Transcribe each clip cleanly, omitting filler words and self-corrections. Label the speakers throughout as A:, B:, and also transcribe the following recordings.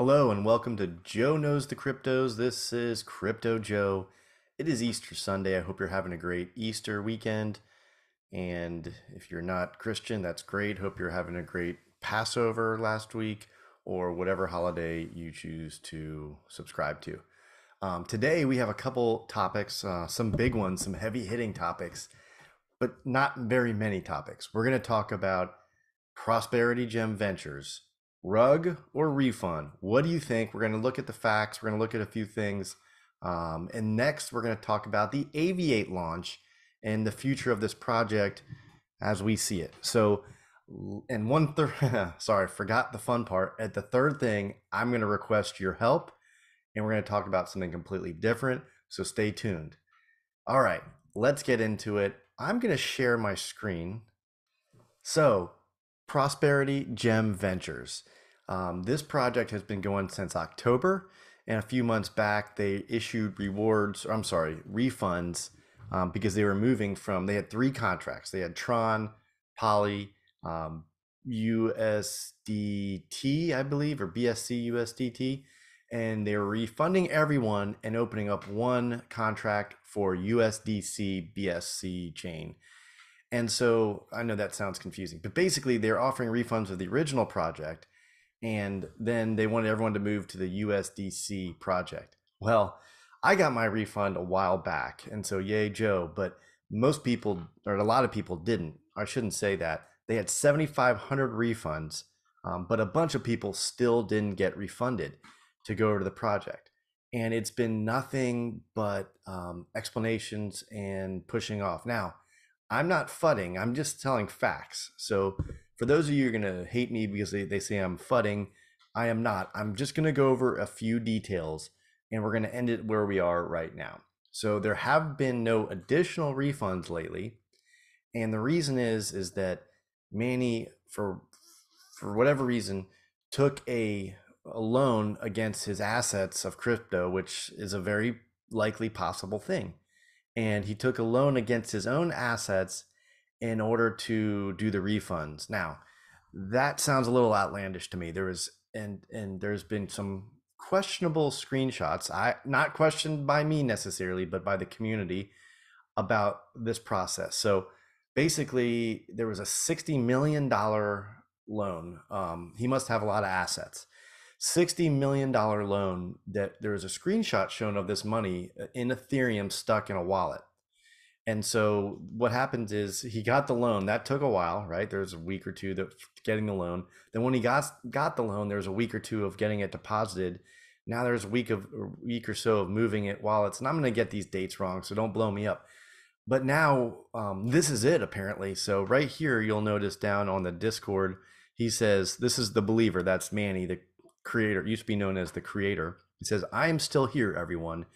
A: Hello and welcome to Joe Knows the Cryptos. This is Crypto Joe. It is Easter Sunday. I hope you're having a great Easter weekend. And if you're not Christian, that's great. Hope you're having a great Passover last week or whatever holiday you choose to subscribe to. Today we have a couple topics, some big ones, some heavy hitting topics, but not very many topics. We're going to talk about Prosperity Gem Ventures, rug or refund. What do you think? We're going to look at the facts. We're going to look at a few things. And next, we're going to talk about the Aviate launch and the future of this project as we see it. So, and one third, sorry, forgot the fun part. At the third thing, I'm going to request your help and we're going to talk about something completely different. So stay tuned. All right, let's get into it. I'm going to share my screen. So, Prosperity Gem Ventures. This project has been going since October, and a few months back they issued refunds because they were moving from, they had three contracts. They had Tron, Poly, USDT, I believe, or BSC USDT, and they were refunding everyone and opening up one contract for USDC BSC chain. And so I know that sounds confusing, but basically they're offering refunds of the original project, and then they wanted everyone to move to the USDC project. Well, I got my refund a while back, and so yay, Joe, but most people, or a lot of people didn't. I shouldn't say that. They had 7,500 refunds, but a bunch of people still didn't get refunded to go to the project. And it's been nothing but explanations and pushing off. Now, I'm not fudding, I'm just telling facts. So for those of you who are going to hate me because they say I'm fudding, I am not. I'm just going to go over a few details and we're going to end it where we are right now. So there have been no additional refunds lately. And the reason is that Manny, for whatever reason, took a loan against his assets of crypto, which is a very likely possible thing. And he took a loan against his own assets in order to do the refunds. Now, that sounds a little outlandish to me. There's been some questionable screenshots, not questioned by me necessarily, but by the community about this process. So basically, there was a $60 million loan. He must have a lot of assets. $60 million loan that there was a screenshot shown of this money in Ethereum stuck in a wallet. And so what happens is he got the loan. That took a while, right? There's a week or two that getting the loan. Then when he got the loan, there was a week or two of getting it deposited. Now there's a week or so of moving it wallets. And I'm going to get these dates wrong, so don't blow me up. But now this is it apparently. So right here, you'll notice down on the Discord, he says, this is the believer. That's Manny, the creator, used to be known as the creator. He says, I am still here, everyone.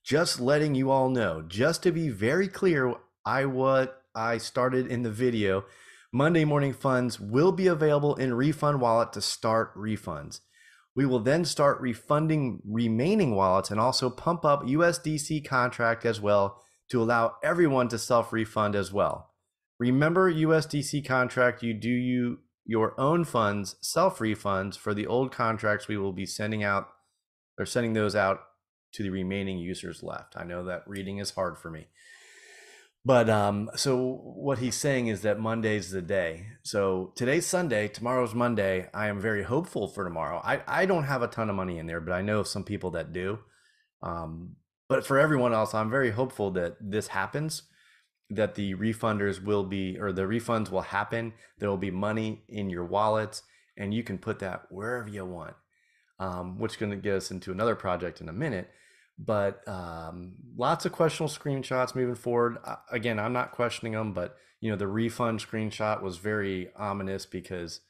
A: Just letting you all know, just to be very clear, what I started in the video, Monday morning funds will be available in Refund wallet to start refunds. We will then start refunding remaining wallets and also pump up USDC contract as well to allow everyone to self-refund as well. Remember, USDC contract, you do your own funds, self-refunds. For the old contracts, we will be sending those out to the remaining users left. I know that reading is hard for me. But so what he's saying is that Monday's the day. So today's Sunday, tomorrow's Monday. I am very hopeful for tomorrow. I don't have a ton of money in there, but I know some people that do. But for everyone else, I'm very hopeful that this happens, that the refunders will be, or the refunds will happen. There will be money in your wallets and you can put that wherever you want, which is going to get us into another project in a minute. But lots of questionable screenshots moving forward. Again, I'm not questioning them, but the refund screenshot was very ominous because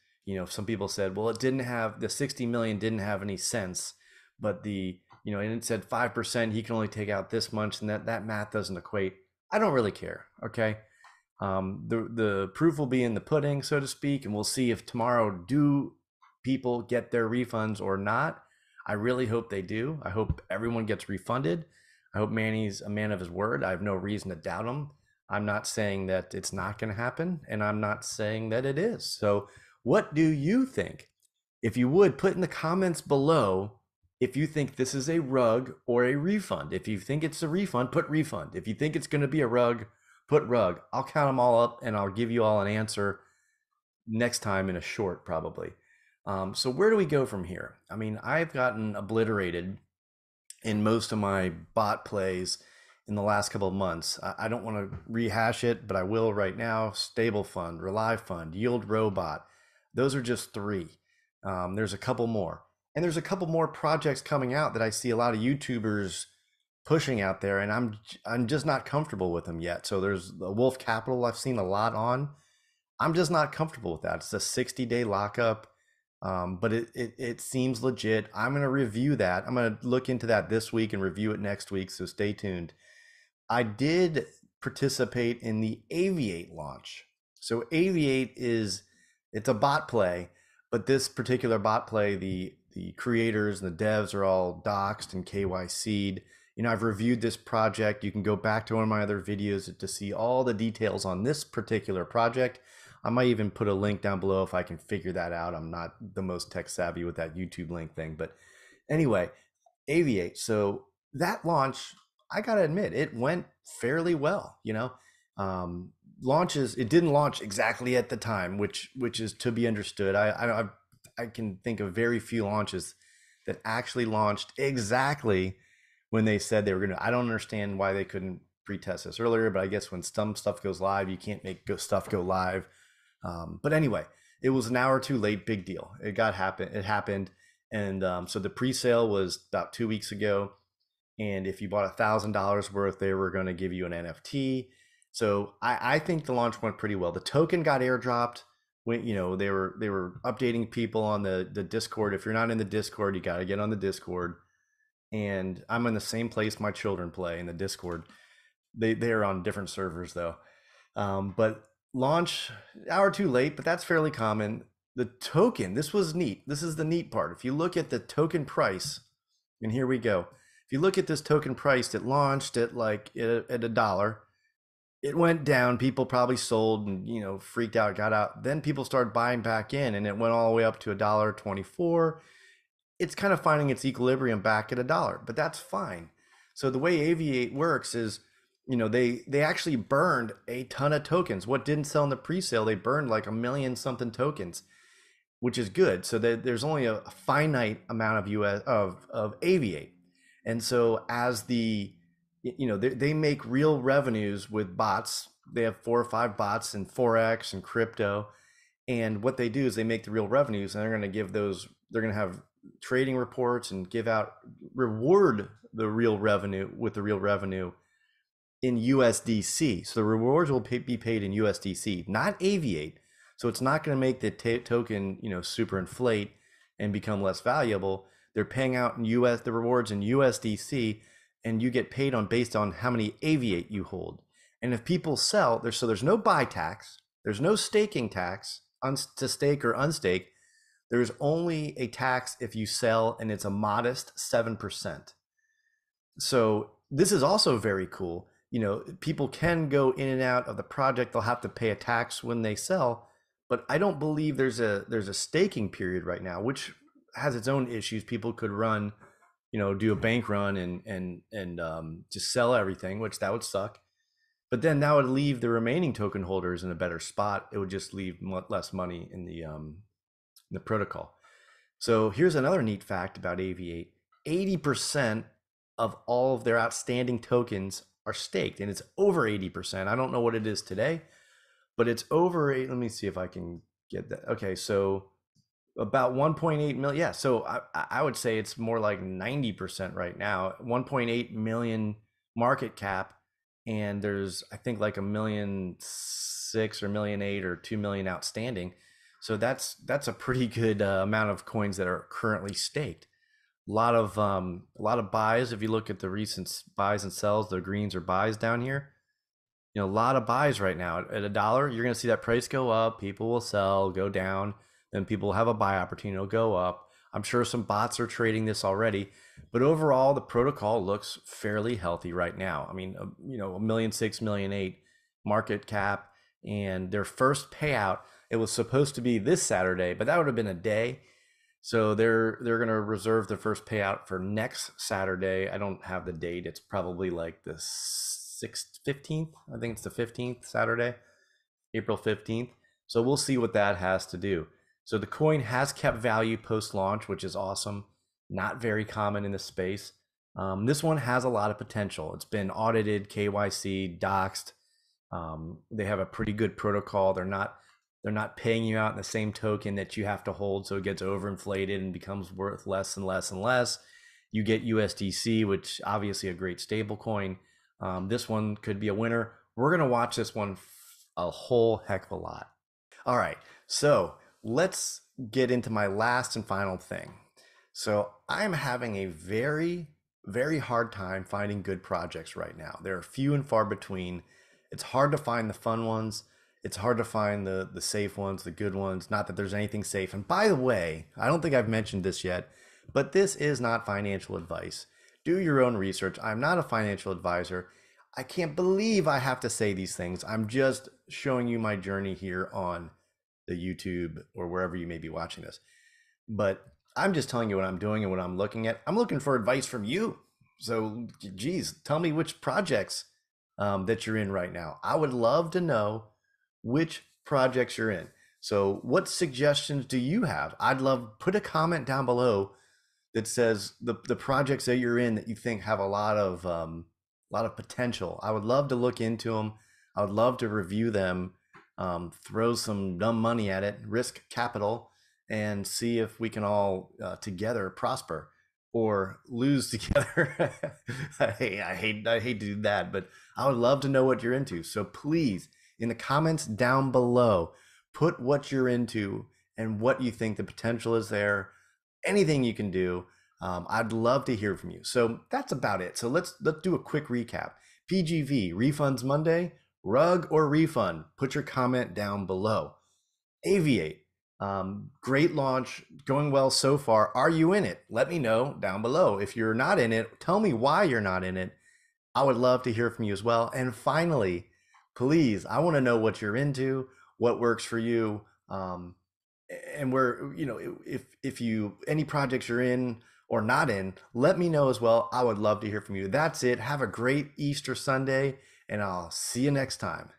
A: some people said, well, the 60 million didn't have any sense, but and it said 5%, he can only take out this much, and that math doesn't equate. I don't really care. Okay. The proof will be in the pudding, so to speak, and we'll see if tomorrow do people get their refunds or not. I really hope they do. I hope everyone gets refunded. I hope Manny's a man of his word. I have no reason to doubt him. I'm not saying that it's not going to happen, and I'm not saying that it is. So what do you think? If you would put in the comments below if you think this is a rug or a refund. If you think it's a refund, put refund. If you think it's going to be a rug, put rug. I'll count them all up and I'll give you all an answer next time in a short, probably. So where do we go from here? I mean, I've gotten obliterated in most of my bot plays in the last couple of months. I don't want to rehash it, but I will right now. Stable Fund, Rely Fund, Yield Robot. Those are just three. There's a couple more. And there's a couple more projects coming out that I see a lot of YouTubers pushing out there, and I'm just not comfortable with them yet. So there's the Wolf Capital I've seen a lot on. I'm just not comfortable with that. It's a 60-day lockup, but it seems legit. I'm going to review that. I'm going to look into that this week and review it next week, so stay tuned. I did participate in the Aviate launch. So Aviate it's a bot play, but this particular bot play, the creators and the devs are all doxed and KYC'd. You know, I've reviewed this project. You can go back to one of my other videos to see all the details on this particular project. I might even put a link down below if I can figure that out. I'm not the most tech savvy with that YouTube link thing, but anyway, Aviate. So that launch, I gotta admit, it went fairly well. You know, launches. It didn't launch exactly at the time, which is to be understood. I can think of very few launches that actually launched exactly when they said they were gonna. I don't understand why they couldn't pre-test this earlier, but I guess when some stuff goes live, you can't make stuff go live. But anyway, it was an hour too late. Big deal. It happened. And so the pre-sale was about 2 weeks ago. And if you bought $1,000 worth, they were going to give you an NFT. So I think the launch went pretty well. The token got airdropped. When, you know, they were updating people on the Discord. If you're not in the Discord, you got to get on the Discord. And I'm in the same place my children play in the Discord. They're on different servers though. But launch hour too late, but that's fairly common. The token, this was neat. This is the neat part. If you look at the token price, and here we go. If you look at this token price, it launched at like at $1. It went down. People probably sold and, you know, freaked out, got out. Then people started buying back in, and it went all the way up to $1.24. It's kind of finding its equilibrium back at $1, but that's fine. So the way Aviate works is, you know, they actually burned a ton of tokens. What didn't sell in the pre-sale, they burned like 1 million something tokens, which is good. So there's only a finite amount of Aviate. And so as the, you know, they make real revenues with bots. They have 4 or 5 bots in Forex and crypto. And what they do is they make the real revenues, and they're going to give those, they're going to have trading reports and reward the real revenue with the real revenue in USDC. So the rewards will be paid in USDC, not Aviate. So it's not going to make the token, you know, super inflate and become less valuable. They're paying out in the rewards in USDC, and you get paid based on how many Aviate you hold. And if people sell, there's no buy tax, there's no staking tax to stake or unstake. There's only a tax if you sell, and it's a modest 7%. So this is also very cool. You know, people can go in and out of the project. They'll have to pay a tax when they sell, but I don't believe there's a staking period right now, which has its own issues. People could run, you know, do a bank run and just sell everything, which that would suck. But then that would leave the remaining token holders in a better spot. It would just leave less money in the protocol. So here's another neat fact about Aviate. 80% of all of their outstanding tokens are staked, and it's over 80%. I don't know what it is today, but it's over 8. Let me see if I can get that. Okay, so about 1.8 million. Yeah, so I would say it's more like 90% right now. 1.8 million market cap, and there's, I think, like 1.6 million or 1.8 million or 2 million outstanding. So that's a pretty good amount of coins that are currently staked. A lot of buys. If you look at the recent buys and sells, the greens are buys down here. You know, a lot of buys right now at $1. You're going to see that price go up. People will sell, go down. Then people will have a buy opportunity. It'll go up. I'm sure some bots are trading this already, but overall, the protocol looks fairly healthy right now. I mean, you know, 1.6 million, 1.8 million market cap, and their first payout. It was supposed to be this Saturday, but that would have been a day. So they're gonna reserve the first payout for next Saturday. I don't have the date. It's probably like the 15th. I think it's the 15th Saturday, April 15th. So we'll see what that has to do. So the coin has kept value post launch, which is awesome. Not very common in the space. This one has a lot of potential. It's been audited, KYC, doxed. They have a pretty good protocol. They're not paying you out in the same token that you have to hold, so it gets overinflated and becomes worth less and less and less. You get USDC, which obviously a great stable coin. This one could be a winner. We're gonna watch this one a whole heck of a lot. All right, so let's get into my last and final thing. So I'm having a very, very hard time finding good projects right now. They're few and far between. It's hard to find the fun ones. It's hard to find the safe ones, the good ones. Not that there's anything safe. And by the way, I don't think I've mentioned this yet, but this is not financial advice. Do your own research. I'm not a financial advisor. I can't believe I have to say these things. I'm just showing you my journey here on the YouTube or wherever you may be watching this. But I'm just telling you what I'm doing and what I'm looking at. I'm looking for advice from you. So, geez, tell me which projects that you're in right now. I would love to know which projects you're in. So, what suggestions do you have? I'd love put a comment down below that says the projects that you're in that you think have a lot of potential. I would love to look into them. I would love to review them, throw some dumb money at it, risk capital, and see if we can all together prosper or lose together. I hate to do that, but I would love to know what you're into. So please, in the comments down below, put what you're into and what you think the potential is there. Anything you can do. I'd love to hear from you. So that's about it. So let's do a quick recap. PGV refunds Monday, rug or refund. Put your comment down below. Aviate, great launch, going well so far. Are you in it? Let me know down below. If you're not in it, tell me why you're not in it. I would love to hear from you as well. And finally, please, I want to know what you're into, what works for you, and where, if you any projects you're in or not in, let me know as well. I would love to hear from you. That's it. Have a great Easter Sunday, and I'll see you next time.